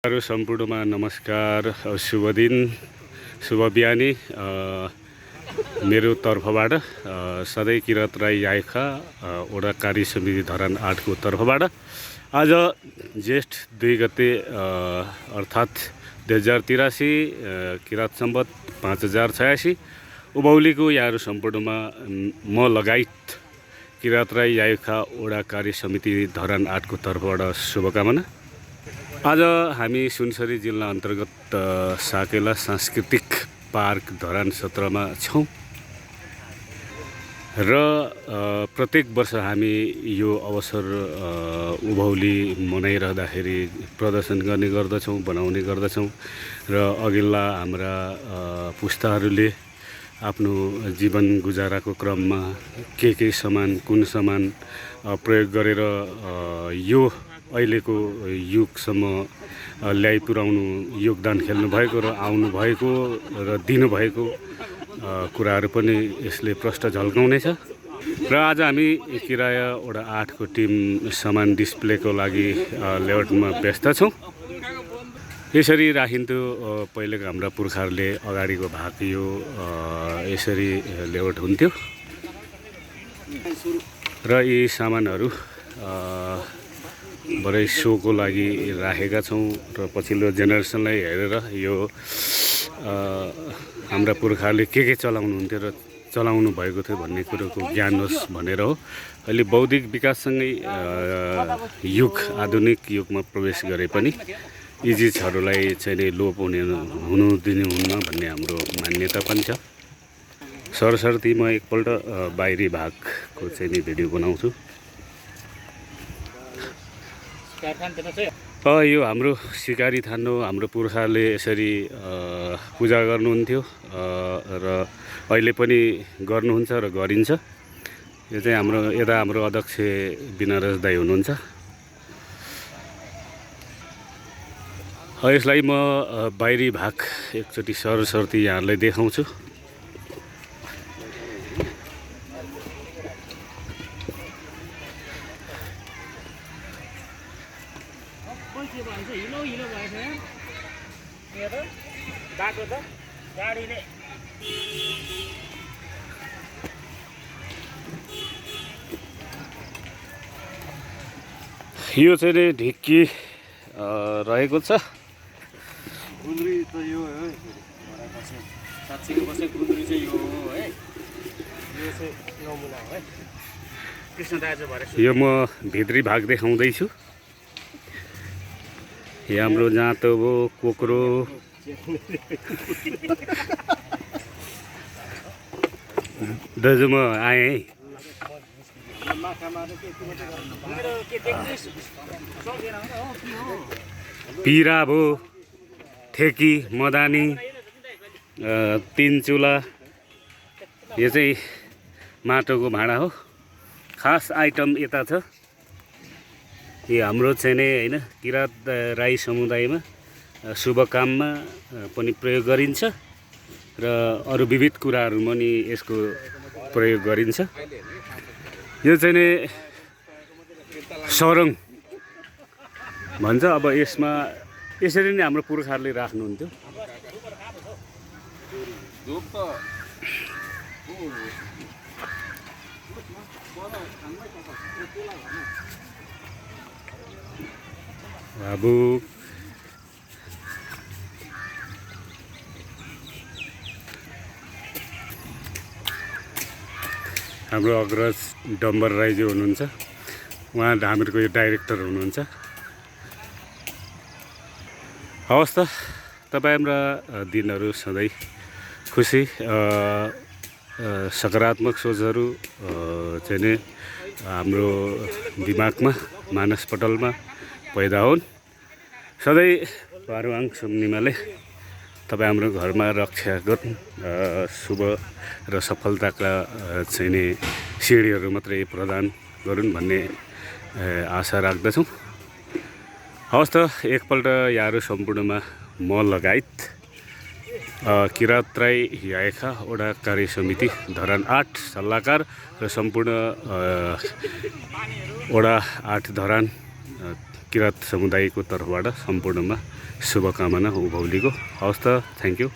सम्पूर्णमा नमस्कार, शुभ दिन, शुभ बिहानी। मेरो तर्फबाट सधैँ किरात राई याइखा वडा कार्य समिति धरान 8 को तर्फबाट आज ज्येष्ठ 2 गते अर्थात् 2083 किरात सम्बत 5086 उभौलीको यहाँहरू सम्पूर्णमा म लगायत किरात राई याइखा वडा कार्य समिति धरान 8 को तर्फबाट शुभकामना। आज हामी सुनसरी जिल्ला अन्तर्गत साकेला सांस्कृतिक पार्क धरान 17 मा छौँ र प्रत्येक वर्ष हामी यो अवसर उभौली मनाइरहँदाखेरि प्रदर्शन गर्ने गर्दछौँ, बनाउने गर्दछौँ र अघिल्ला हाम्रा पुस्ताहरूले आफ्नो जीवन गुजाराको क्रममा के सामान कुन सामान प्रयोग गरेर यो अहिलेको युगसम्म ल्याइ पुर्याउनु योगदान खेल्नुभएको र आउनुभएको र दिनुभएको कुराहरू पनि यसले प्रष्ट झल्काउनेछ। र आज हामी किराया वडा 8 को टिम सामान डिस्प्लेको लागि लेआउटमा व्यस्त छौँ। यसरी राखिन्थ्यो पहिलेको हाम्रा पुर्खाहरूले अगाडिको भाग यो यसरी लेआउट हुन्थ्यो र यी सामानहरू बडै सोको लागि राखेका छौँ र पछिल्लो जेनेरेसनलाई हेरेर यो हाम्रा पुर्खाहरूले के चलाउनुहुन्थ्यो र चलाउनु भएको थियो भन्ने कुरोको ज्ञान होस् भनेर हो। अहिले बौद्धिक विकाससँगै युग आधुनिक युगमा प्रवेश गरे पनि यी चिजहरूलाई चाहिँ लोप हुनु दिनुहुन्न भन्ने हाम्रो मान्यता पनि छ। सरसर्ती म एकपल्ट बाहिरी भागको चाहिँ भिडियो बनाउँछु। यो हाम्रो सिकारी थान हो। हाम्रो पुर्खाले यसरी पूजा गर्नुहुन्थ्यो र अहिले पनि गर्नुहुन्छ र गरिन्छ। यो चाहिँ हाम्रो अध्यक्ष बिनारस दाई हुनुहुन्छ। यसलाई म बाहिरी भाग एकचोटि सरसर्ती यहाँहरूलाई देखाउँछु। यो चाहिँ ढिक्की रहेको छ। गुन्द्री त यो हो साँच्चीको बसे गुन्द्री चाहिँ यो हो है। यो चाहिँ नमुना हो है। कृष्ण दाजु भरे यो म भित्री भाग देखाउँदैछु। यो हाम्रो जाँतो हो कोक्रो। दाजु म आएँ है। पिरा भो, ठेकी, मदानी, 3 चुला। यो चाहिँ माटोको भाँडा हो। खास आइटम यता छ। यो हाम्रो चाहिँ नि हैन किरात राई समुदायमा शुभ काममा पनि प्रयोग गरिन्छ र अरू विविध कुराहरूमा नि यसको प्रयोग गरिन्छ। यो चाहिँ नि सरङ भन्छ। अब यसमा यसरी नै हाम्रो पुर्खाहरूले राख्नुहुन्थ्यो। बाबु हाम्रो अग्रज डम्बर राईजी हुनुहुन्छ। उहाँ हामीहरूको यो डाइरेक्टर हुनुहुन्छ। हवस् त, तपाईँ हाम्रा दिनहरू सधैँ खुसी सकारात्मक सोचहरू चाहिँ नि हाम्रो दिमागमा मानसपटलमा पैदा हुन्। सधैँ पारुवाङ सुम्निमाले तपाईँ हाम्रो घरमा रक्षा गर्नु शुभ र सफलताका चाहिँ नि सिँढीहरू मात्रै प्रदान गरून् भन्ने आशा राख्दछौँ। हवस् त, एकपल्ट यहाँहरू सम्पूर्णमा म लगायत किरात राई याइखा वडा कार्य समिति धरान 8 सल्लाहकार र सम्पूर्ण वडा 8 धरान किरात समुदायको तर्फबाट सम्पूर्णमा शुभकामना उभौलीको। हवस् त, थ्याङ्क यू।